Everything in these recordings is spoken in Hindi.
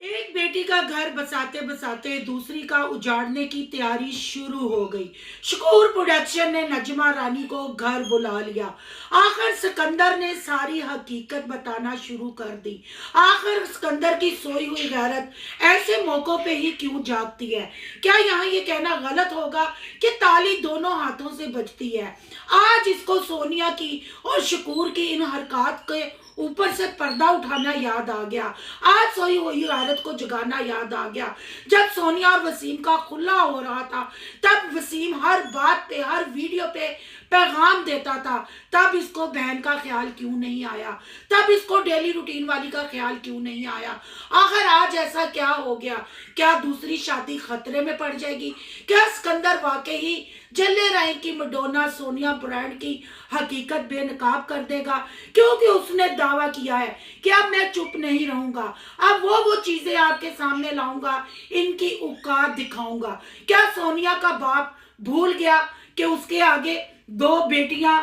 एक बेटी का घर बसाते बसाते दूसरी का उजाड़ने की तैयारी शुरू हो गई। शकूर प्रोडक्शन ने नजमा रानी को घर बुला लिया। आखिर सिकंदर ने सारी हकीकत बताना शुरू कर दी। आखिर सिकंदर की सोई हुई गैरत ऐसे मौकों पे ही क्यों जागती है? क्या यहाँ ये कहना गलत होगा कि ताली दोनों हाथों से बजती है? आज इसको सोनिया की और शकूर की इन हरकत के ऊपर से पर्दा उठाना याद आ गया। आज सोई हुई गैरत को जगाना याद आ गया। जब सोनिया और वसीम का खुला हो रहा था, तब वसीम हर बात पे, हर वीडियो पे पैगाम देता था। तब इसको बहन का ख्याल क्यों नहीं आया? तब इसको डेली रूटीन वाली का ख्याल क्यों नहीं आया? आखिर आज ऐसा क्या हो गया? क्या दूसरी शादी खतरे में पड़ जाएगी? क्या सिकंदर वाकई ही जल्ले राय की मडोना सोनिया ब्रांड की हकीकत बेनकाब कर देगा? क्योंकि उसने दावा किया है कि अब मैं चुप नहीं रहूंगा, अब वो चीजें आपके सामने लाऊंगा, इनकी औकात दिखाऊंगा। क्या सोनिया का बाप भूल गया कि उसके आगे दो बेटियां,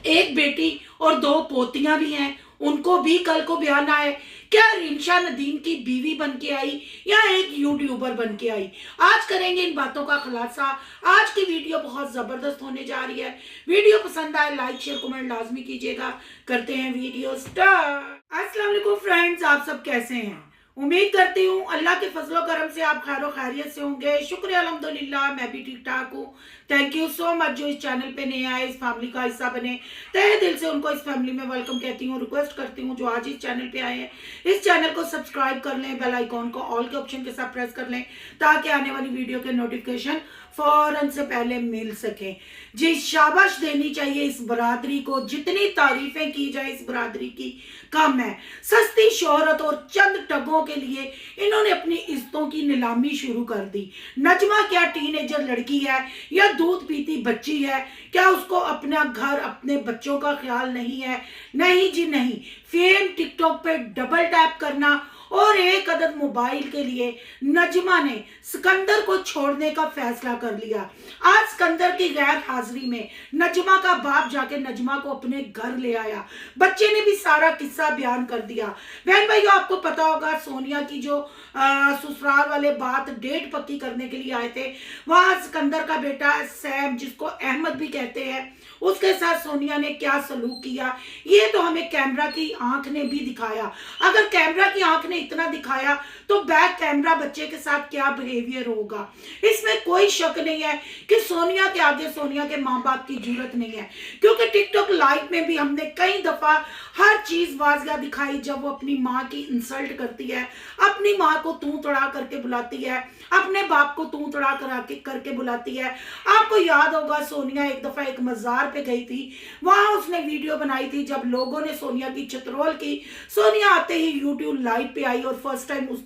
एक बेटी और दो पोतियां भी हैं? उनको भी कल को ब्याह आए। क्या रिंशा नदीम की बीवी बन के आई या एक यूट्यूबर बन के आई? आज करेंगे इन बातों का खुलासा। आज की वीडियो बहुत जबरदस्त होने जा रही है। वीडियो पसंद आए लाइक शेयर कमेंट लाजमी कीजिएगा। करते हैं वीडियो स्टार्ट। अस्सलाम वालेकुम फ्रेंड्स, आप सब कैसे हैं? उम्मीद करती हूँ अल्लाह के फजलो करम से आप खैर खैरियत से होंगे। शुक्र अल्हम्दुलिल्लाह, मैं भी ठीक ठाक हूँ। थैंक यू सो मच जो इस चैनल पे नए आए, इस फैमिली का हिस्सा बने। तहे दिल से उनको इस फैमिली में वेलकम कहती हूँ। रिक्वेस्ट करती हूँ जो आज इस चैनल पे आए हैं, इस चैनल को सब्सक्राइब कर लें, बेल आइकॉन को ऑल के ऑप्शन के साथ प्रेस कर लें ताकि आने वाली वीडियो के नोटिफिकेशन फौरन से पहले मिल सके। जी, शाबाश देनी चाहिए इस बरादरी को। जितनी तारीफें की जाए इस बरादरी की कम है। सस्ती शोहरत और चंद टगों के लिए इन्होंने अपनी इज्जतों की नीलामी शुरू कर दी। नजमा क्या टीनेजर लड़की है या दूध पीती बच्ची है? क्या उसको अपना घर, अपने बच्चों का ख्याल नहीं है? नहीं जी नहीं। फेम टिकटॉक पे डबल टैप करना और एक अदद मोबाइल के लिए नजमा ने सिकंदर को छोड़ने का फैसला कर लिया। आज सिकंदर की गैर हाजिरी में नजमा का बाप जाके नजमा को अपने घर ले आया। बच्चे ने भी सारा किस्सा बयान कर दिया। बहन भाइयों, आपको पता होगा सोनिया की जो ससुराल वाले बात डेट पक्की करने के लिए आए थे, वहां सिकंदर का बेटा सैम, जिसको अहमद भी कहते हैं, उसके साथ सोनिया ने क्या सलूक किया, ये तो हमें कैमरा की आंख ने भी दिखाया। अगर कैमरा की आंख ने इतना दिखाया तो बैक कैमरा बच्चे के साथ क्या बिहेवियर होगा? इसमें कोई शक नहीं है कि सोनिया के आगे सोनिया के माँ बाप की जरूरत नहीं है। क्योंकि टिकटॉक लाइव में भी हमने कई दफा हर चीज वाजिया दिखाई। जब वो अपनी माँ की इंसल्ट करती है, अपनी माँ को तू तड़ा करके बुलाती है, अपने बाप को तू तड़ा करके बुलाती है। आपको याद होगा सोनिया एक दफा एक मजार पे गई थी, वहां उसने वीडियो बनाई थी जब लोगों ने सोनिया की चतरोल की। सोनिया आते ही यूट्यूब लाइव पे आई और फर्स्ट टाइम उस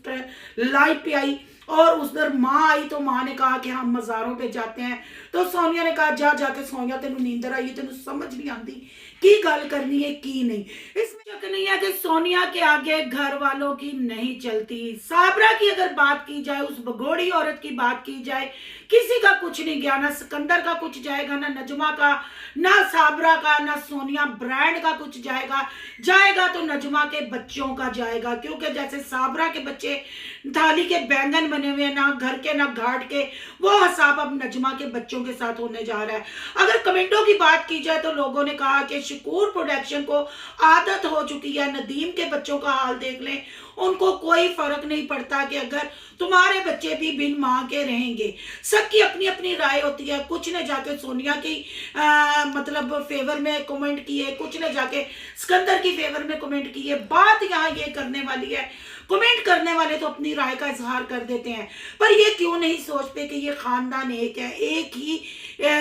लाइव पे आई और उधर माँ आई तो माँ ने कहा कि हम मज़ारों पे जाते हैं। तो सोनिया ने कहा जा जाके सोनिया तेन नींदर आई, तेन समझ नहीं आती की गल करनी है की नहीं। इसमें शक नहीं है कि सोनिया के आगे घर वालों की नहीं चलती। साबरा की अगर बात की जाए, उस भगोड़ी औरत की बात की जाए, किसी का कुछ नहीं गया। ना सिकंदर का कुछ जाएगा, ना नजमा का, ना साबरा का, ना सोनिया ब्रांड का कुछ जाएगा तो नजमा के बच्चों का जाएगा। क्योंकि जैसे साबरा के बच्चे थाली के बैंगन बने हुए, ना घर के ना घाट के, वो हिसाब अब नजमा के बच्चों के साथ होने जा रहा है। अगर कमेंटों की बात की जाए तो लोगों ने कहा कि शकूर प्रोडक्शन को आदत हो चुकी है। नदीम के बच्चों का हाल देख लें, उनको कोई फर्क नहीं पड़ता कि अगर तुम्हारे बच्चे भी बिन माँ के रहेंगे। सबकी अपनी अपनी राय होती है। कुछ ने जाके सोनिया की मतलब फेवर में कमेंट किए, कुछ ने जाके सिकंदर की फेवर में कमेंट किए। बात यहाँ ये करने वाली है, कमेंट करने वाले तो अपनी राय का इजहार कर देते हैं, पर ये क्यों नहीं सोचते कि ये खानदान एक है, एक ही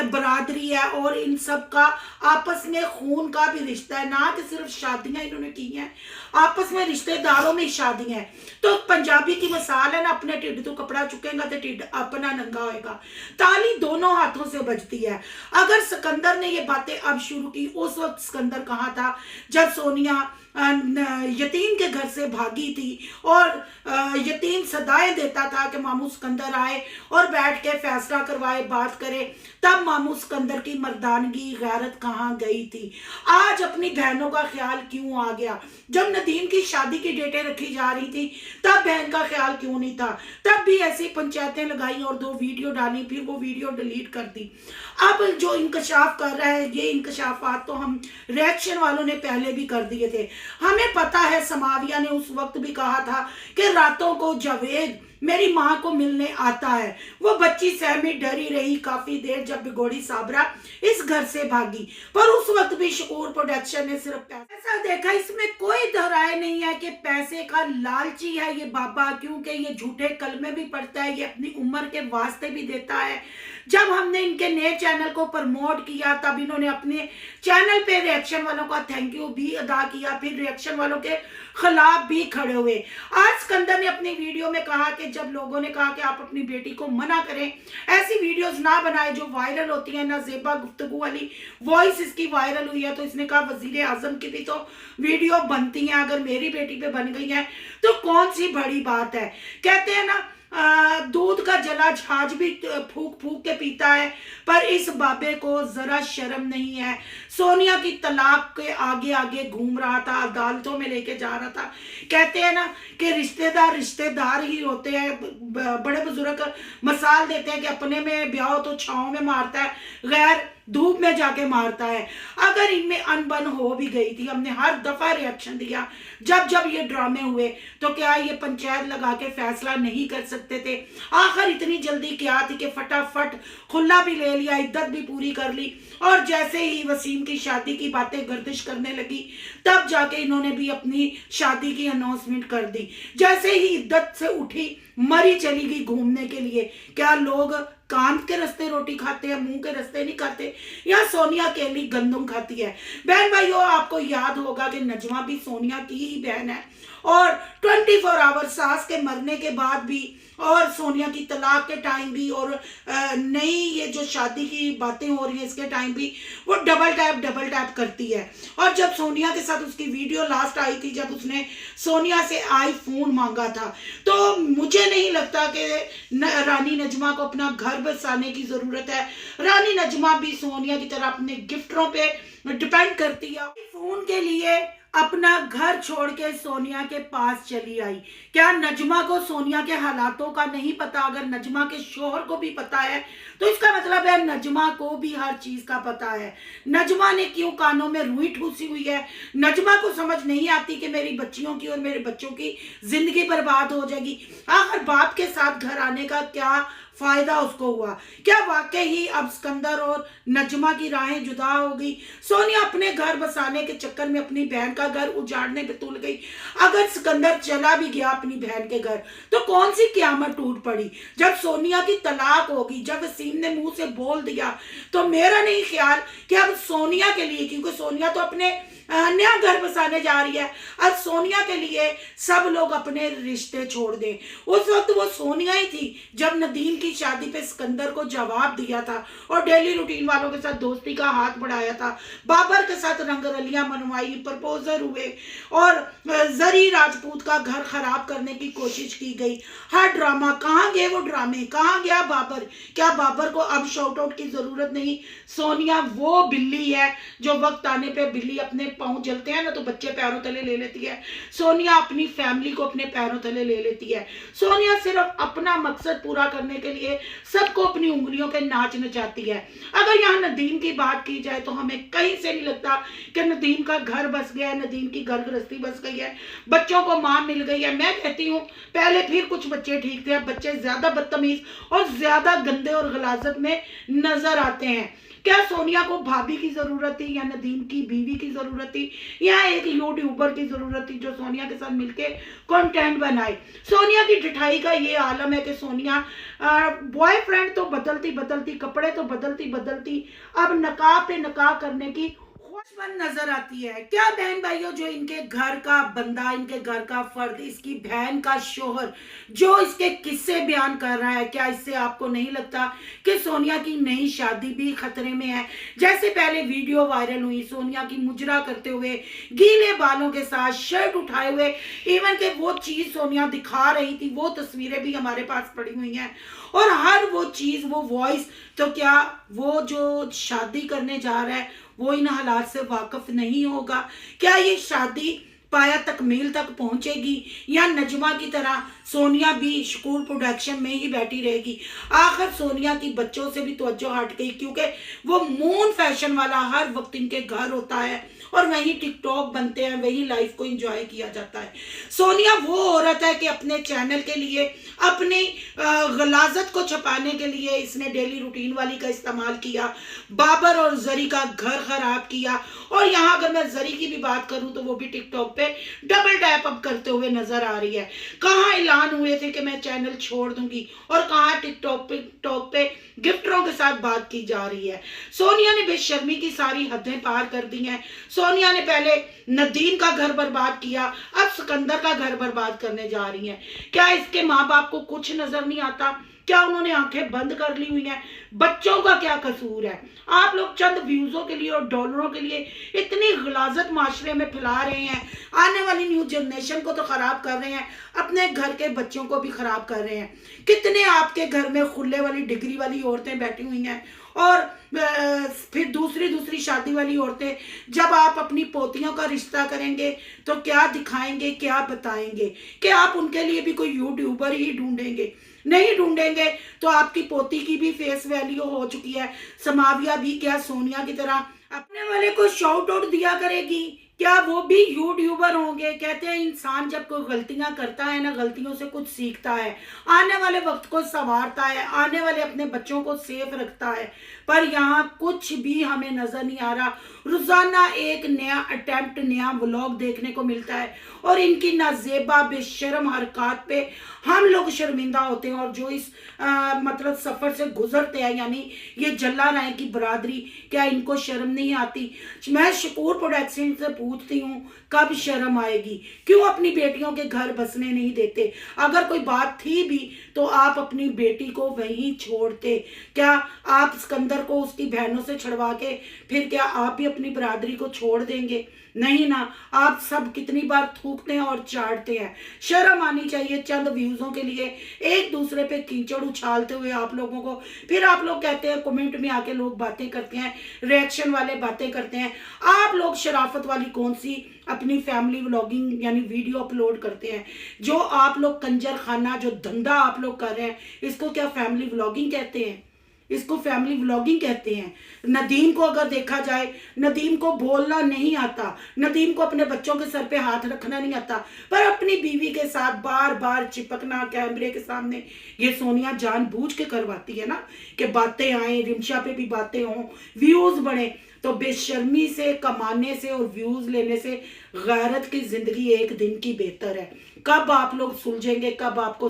बरादरी है और इन सब का आपस में खून का भी रिश्ता है। ना कि सिर्फ शादियां इन्होंने की हैं, आपस में रिश्तेदारों में शादी है। तो पंजाबी की मिसाल है ना, अपने टिड्ड तो कपड़ा चुकेगा तो टिड्ड अपना नंगा होएगा। ताली दोनों हाथों से बजती है। अगर सिकंदर ने ये बातें अब शुरू की, उस वक्त सिकंदर कहाँ था जब सोनिया यतीम के घर से भागी थी और यतीम सदाएं देता था कि मामू सिकंदर आए और बैठ के फैसला करवाए, बात करे। तब मामू सिकंदर की मर्दानगी गैरत कहाँ गई थी? आज अपनी बहनों का ख्याल क्यों आ गया? जब नदीम की शादी की डेटें रखी जा रही थी, तब बहन का ख्याल क्यों नहीं था? तब भी ऐसी पंचायतें लगाई और 2 वीडियो डाली, फिर वो वीडियो डिलीट कर दी। अब जो इंकशाफ कर रहा है, ये इंकशाफात तो हम रिएक्शन वालों ने पहले भी कर दिए थे। हमें पता है समाविया ने उस वक्त भी कहा था कि रातों को जावेद मेरी माँ को मिलने आता है। वो बच्ची सहमी डरी रही काफी देर जब बिगोड़ी साबरा इस घर से भागी, पर उस वक्त भी शकूर प्रोडक्शन ने सिर्फ पैसा देखा। इसमें कोई दोहराए नहीं है कि पैसे का लालची है ये बाबा, क्योंकि ये झूठे कलमे भी पढ़ता है, ये अपनी उम्र के वास्ते भी देता है। जब हमने इनके नए चैनल को प्रमोट किया तब इन्होंने अपने चैनल पे रिएक्शन वालों का थैंक यू भी अदा किया, फिर रिएक्शन वालों के खिलाफ भी खड़े हुए। आज सिकंदर ने अपनी वीडियो में कहा कि जब लोगों ने कहा कि आप अपनी बेटी को मना करें, ऐसी वीडियोस ना बनाए जो वायरल होती हैं, ना ज़ेबा गुफ्तगू वाली वॉइस इसकी वायरल हुई है, तो इसने कहा वजीर आजम की भी तो वीडियो बनती हैं, अगर मेरी बेटी पे बन गई है तो कौन सी बड़ी बात है। कहते हैं ना दूध का जला छाछ भी फूक फूक के पीता है, पर इस बाबे को जरा शर्म नहीं है। सोनिया की तलाक के आगे आगे घूम रहा था, अदालतों में लेके जा रहा था। कहते हैं ना कि रिश्तेदार रिश्तेदार ही होते हैं। बड़े बुजुर्ग मिसाल देते हैं कि अपने में ब्याह हो तो छाँव में मारता है, गैर धूप में जाके मारता है। अगर इनमें अनबन हो भी गई थी, हमने हर दफा रिएक्शन दिया जब जब ये ड्रामे हुए, तो क्या ये पंचायत लगा के फैसला नहीं कर सकते थे? आखिर इतनी जल्दी क्या थी कि फटाफट खुला भी ले लिया, इद्दत भी पूरी कर ली, और जैसे ही वसीम की शादी की बातें गर्दिश करने लगी तब जाके इन्होंने भी अपनी शादी की अनाउंसमेंट कर दी। जैसे ही इद्दत से उठी मरी चली गई घूमने के लिए। क्या लोग कान के रास्ते रोटी खाते हैं, मुंह के रास्ते नहीं खाते? या सोनिया अकेली गंदम खाती है? बहन भाइयों, आपको याद होगा कि नजमा भी सोनिया की ही बहन है, और 24 आवर सास के मरने के बाद भी, और सोनिया की तलाक के टाइम भी, और नई ये जो शादी की बातें हो रही हैं इसके टाइम भी वो डबल टैप करती है। और जब सोनिया के साथ उसकी वीडियो लास्ट आई थी, जब उसने सोनिया से आईफोन मांगा था, तो मुझे नहीं लगता कि रानी नजमा को अपना घर बसाने की जरूरत है। रानी नजमा भी सोनिया की तरह अपने गिफ्टरों पे डिपेंड करती है। फोन के लिए अपना घर छोड़ के सोनिया के पास चली आई। क्या नजमा को सोनिया के हालातों का नहीं पता? अगर नजमा के शोहर को भी पता है तो इसका मतलब है नजमा को भी हर चीज का पता है। नजमा ने क्यों कानों में रुई ठूसी हुई है? नजमा को समझ नहीं आती कि मेरी बच्चियों की और मेरे बच्चों की जिंदगी बर्बाद हो जाएगी। आखिर बाप के साथ घर आने का क्या फायदा उसको हुआ? क्या वाकई ही अब सिकंदर और नजमा की राहें जुदा हो गई? सोनिया अपने घर बसाने के चक्कर में अपनी बहन का घर उजाड़ने पे तुल गई। अगर सिकंदर चला भी गया अपनी बहन के घर तो कौन सी क़यामत टूट पड़ी? जब सोनिया की तलाक होगी, जब वसीम ने मुंह से बोल दिया, तो मेरा नहीं ख्याल कि अब सोनिया के लिए, क्योंकि सोनिया तो अपने नया घर बसाने जा रही है, अब सोनिया के लिए सब लोग अपने रिश्ते छोड़ दें। उस वक्त वो सोनिया ही थी जब नदीम की शादी पे सिकंदर को जवाब दिया था और डेली रूटीन वालों के साथ दोस्ती का हाथ बढ़ाया था, बाबर के साथ रंगरलियां मनवाई, प्रपोजल हुए, और जरी राजपूत का घर खराब करने की कोशिश की गई। हर ड्रामा, कहाँ गए वो ड्रामे? कहाँ गया बाबर? क्या बाबर को अब शॉर्ट आउट की जरूरत नहीं? सोनिया वो बिल्ली है जो वक्त आने पे बिल्ली अपने पाँव जलते हैं ना तो बच्चे पैरों तले ले लेती है। सोनिया अपनी फैमिली को अपने पैरों तले ले लेती है। सोनिया सिर्फ अपना मकसद पूरा करने के लिए सबको अपनी उंगलियों के नाच नचाती है। अगर यहाँ नदीम की बात की जाए तो हमें कहीं से नहीं लगता कि नदीम का घर बस गया है, नदीम की घर गृहस्थी बस गई है, बच्चों को माँ मिल गई है। मैं कहती हूँ पहले फिर कुछ बच्चे ठीक थे, अब बच्चे ज्यादा बदतमीज और ज्यादा गंदे और गलाजत में नजर आते हैं। क्या सोनिया को भाभी की जरूरत थी, या नदीम की बीवी की जरूरत थी, या एक यूट्यूबर की जरूरत थी जो सोनिया के साथ मिलके कंटेंट बनाए? सोनिया की ढिठाई का ये आलम है कि सोनिया बॉयफ्रेंड तो बदलती बदलती, कपड़े तो बदलती बदलती, अब नकाब पे नकाब करने की खुशबन नजर आती है। क्या बहन भाइयों, जो इनके घर का बंदा, इनके घर का फर्द, इसकी बहन का शोहर जो इसके किस्से बयान कर रहा है, क्या इससे आपको नहीं लगता कि सोनिया की नई शादी भी खतरे में है? जैसे पहले वीडियो वायरल हुई सोनिया की मुजरा करते हुए, गीले बालों के साथ, शर्ट उठाए हुए, इवन के वो चीज सोनिया दिखा रही थी, वो तस्वीरें भी हमारे पास पड़ी हुई हैं, और हर वो चीज, वो वॉइस, तो क्या वो जो शादी करने जा रहा है वो इन हालात से वाकिफ नहीं होगा? क्या ये शादी पाया तकमील तक पहुंचेगी, या नजमा की तरह सोनिया भी शकूर प्रोडक्शन में ही बैठी रहेगी? आखिर सोनिया की बच्चों से भी तवज्जो हट गई, क्योंकि वो मून फैशन वाला हर वक्त इनके घर होता है और वहीं टिकटॉक बनते हैं, वही लाइफ को एंजॉय किया जाता है। सोनिया वो औरत है कि अपने चैनल के लिए, अपनी गलाजत को छुपाने के लिए इसने डेली रूटीन वाली का इस्तेमाल किया, बाबर और जरी का घर खराब किया। और यहाँ अगर मैं जरी की भी बात करूं तो वो भी टिकटॉक पे डबल टैप अप करते हुए नजर आ रही है। कहाँ ऐलान हुए थे कि मैं चैनल छोड़ दूंगी, और कहाँ टिकटॉक पे गिफ्टरों के साथ बात की जा रही है। सोनिया ने बेशर्मी की सारी हदें पार कर दी हैं। सोनिया ने पहले नदीम का घर बर्बाद किया, अब सिकंदर का घर बर्बाद करने जा रही हैं। क्या इसके माँ बाप को कुछ नजर नहीं आता? क्या उन्होंने आंखें बंद कर ली हुई हैं? बच्चों का क्या कसूर है? आप लोग चंद व्यूजों के लिए और डॉलरों के लिए इतनी गलाजत माशरे में फैला रहे हैं, आने वाली न्यू जनरेशन को तो खराब कर रहे हैं, अपने घर के बच्चों को भी खराब कर रहे हैं। कितने आपके घर में खुले वाली डिग्री वाली औरतें बैठी हुई हैं, और फिर दूसरी शादी वाली औरतें। जब आप अपनी पोतियों का रिश्ता करेंगे तो क्या दिखाएंगे, क्या बताएंगे? कि आप उनके लिए भी कोई यूट्यूबर ही ढूंढेंगे? नहीं ढूंढेंगे तो आपकी पोती की भी फेस वैल्यू हो चुकी है। समाविया भी क्या सोनिया की तरह अपने वाले को शाउट आउट दिया करेगी? क्या वो भी यूट्यूबर होंगे? कहते हैं इंसान जब कोई गलतियां करता है ना, गलतियों से कुछ सीखता है, आने वाले वक्त को संवारता है, आने वाले अपने बच्चों को सेफ रखता है। पर यहाँ कुछ भी हमें नजर नहीं आ रहा। रोजाना एक नया अटेम्प्ट, नया व्लॉग देखने को मिलता है, और इनकी नाजेबा बेशर्म हरकत पे हम लोग शर्मिंदा होते हैं। और जो इस मतलब सफर से गुजरते हैं, यानी ये जल्ला राय की बरादरी, क्या इनको शर्म नहीं आती? मैं शकूर प्रोडक्शन से पूछती हूँ, कब शर्म आएगी? क्यों अपनी बेटियों के घर बसने नहीं देते? अगर कोई बात थी भी तो आप अपनी बेटी को वहीं छोड़ते। क्या आप सिकंदर को उसकी बहनों से छुड़वा के फिर क्या आप भी अपनी बरादरी को छोड़ देंगे? नहीं ना। आप सब कितनी बार थूकते हैं और चाटते हैं। शर्म आनी चाहिए चंद व्यूजों के लिए एक दूसरे पे कीचड़ उछालते हुए आप लोगों को। फिर आप लोग कहते हैं, कमेंट में आके लोग बातें करते हैं, रिएक्शन वाले बातें करते हैं। आप लोग शराफत वाली कौन सी अपनी फैमिली व्लॉगिंग यानी वीडियो अपलोड करते हैं? जो आप लोग कंजर खाना, जो धंधा आप लोग कर रहे हैं, इसको क्या फैमिली व्लॉगिंग कहते हैं? इसको फैमिली व्लॉगिंग कहते हैं। नदीम को अगर देखा जाए, नदीम को बोलना नहीं आता, नदीम को अपने बच्चों के सर पे हाथ रखना नहीं आता, पर अपनी बीवी के साथ बार बार चिपकना कैमरे के सामने, ये सोनिया जानबूझ के करवाती है ना, कि बातें आए, रिमशा पे भी बातें हों, व्यूज बढ़े। तो बेशर्मी से कमाने से और व्यूज लेने से गैरत की जिंदगी एक दिन की बेहतर है। कब आप लोग सुलझेंगे? कब आपको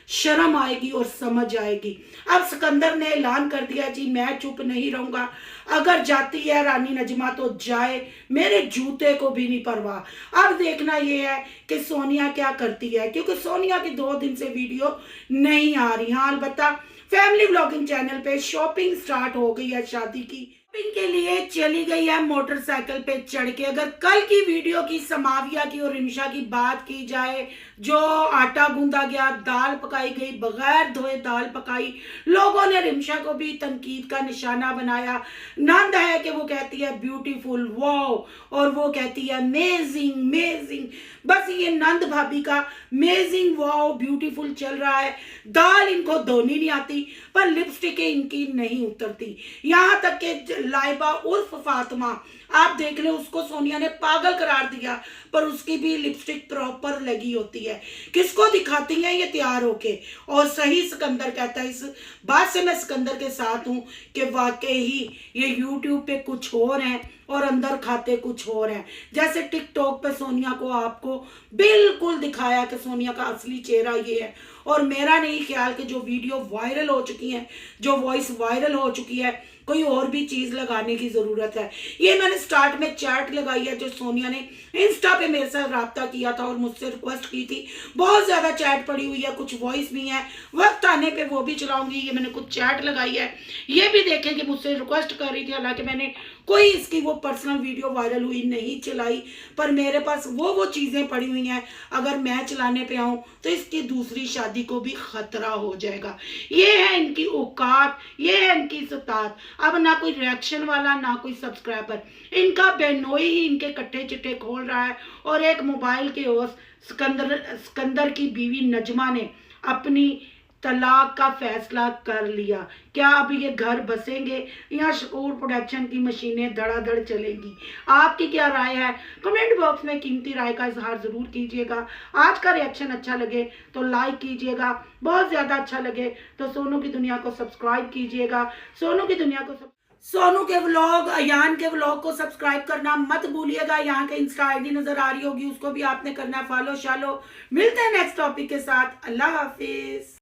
शर्म आएगी और समझ आएगी? अब सिकंदर ने ऐलान कर दिया, जी मैं चुप नहीं रहूंगा, अगर जाती है रानी नजमा तो जाए, मेरे जूते को भी नहीं परवाह। अब देखना ये है कि सोनिया क्या करती है, क्योंकि सोनिया की 2 दिन से वीडियो नहीं आ रही। हाँ, अलबत्ता फैमिली व्लॉगिंग चैनल पे शॉपिंग स्टार्ट हो गई है शादी की। शॉपिंग के लिए चली गई है मोटरसाइकिल पे चढ़ के। अगर कल की वीडियो की समाविया की और रिमशा की बात की जाए, जो आटा गूंदा गया, दाल पकाई गई, बगैर धोए दाल पकाई, लोगों ने रिमशा को भी तनकीद का निशाना बनाया। नंद है कि वो कहती है ब्यूटीफुल, वाओ, और वो कहती है अमेजिंग अमेजिंग। बस ये नंद भाभी का अमेजिंग, वाओ, ब्यूटीफुल चल रहा है। दाल इनको धोनी नहीं आती, पर लिपस्टिक इनकी नहीं उतरती। यहाँ तक कि लाइबा उर्फ फातिमा, आप देख ले, उसको सोनिया ने पागल करार दिया, पर उसकी भी लिपस्टिक प्रॉपर लगी होती है। किसको दिखाती है ये तैयार होके? और सही सिकंदर कहता है, इस बात से मैं सिकंदर के साथ हूं कि वाकई ही ये यूट्यूब पे कुछ और है और अंदर खाते कुछ और हैं। जैसे टिकटॉक पे सोनिया को आपको बिल्कुल दिखाया कि सोनिया का असली चेहरा ये है, और मेरा नहीं ख्याल कि जो वीडियो वायरल हो चुकी है, जो वॉइस वायरल हो चुकी है, कोई और भी चीज लगाने की जरूरत है। ये मैंने स्टार्ट में चैट लगाई है जो सोनिया ने इंस्टा पे मेरे साथ राब्ता किया था और मुझसे रिक्वेस्ट की थी। बहुत ज्यादा चैट पड़ी हुई है, कुछ वॉइस भी है, वक्त आने पे वो भी चलाऊंगी। ये मैंने कुछ चैट लगाई है, ये भी देखें कि मुझसे रिक्वेस्ट कर रही थी, हालांकि मैंने कोई इसकी वो पर्सनल वीडियो वायरल हुई नहीं चलाई, पर मेरे पास वो चीज़ें पड़ी हुई हैं, अगर मैं चलाने पे आऊँ तो इसकी दूसरी शादी को भी खतरा हो जाएगा। ये है इनकी औकात, ये है इनकी सतात। अब ना कोई रिएक्शन वाला ना कोई सब्सक्राइबर, इनका बेनोई ही इनके कट्टे चिट्टे खोल रहा है। और एक मोबाइल के होस्ट सिकंदर की बीवी नजमा ने अपनी तलाक का फैसला कर लिया। क्या अब ये घर बसेंगे या शकूर प्रोडक्शन की मशीनें धड़ाधड़ चलेंगी? आपकी क्या राय है? कमेंट बॉक्स में कीमती राय का इजहार जरूर कीजिएगा। आज का रिएक्शन अच्छा लगे तो लाइक कीजिएगा, बहुत ज्यादा अच्छा लगे तो सोनू की दुनिया को सब्सक्राइब कीजिएगा। सोनू के व्लॉग, अयान के व्लॉग को सब्सक्राइब करना मत भूलिएगा। यहाँ के इंस्टा आईडी नजर आ रही होगी, उसको भी आपने करना है फॉलो शालो। मिलते हैं नेक्स्ट टॉपिक के साथ। अल्लाह हाफिज।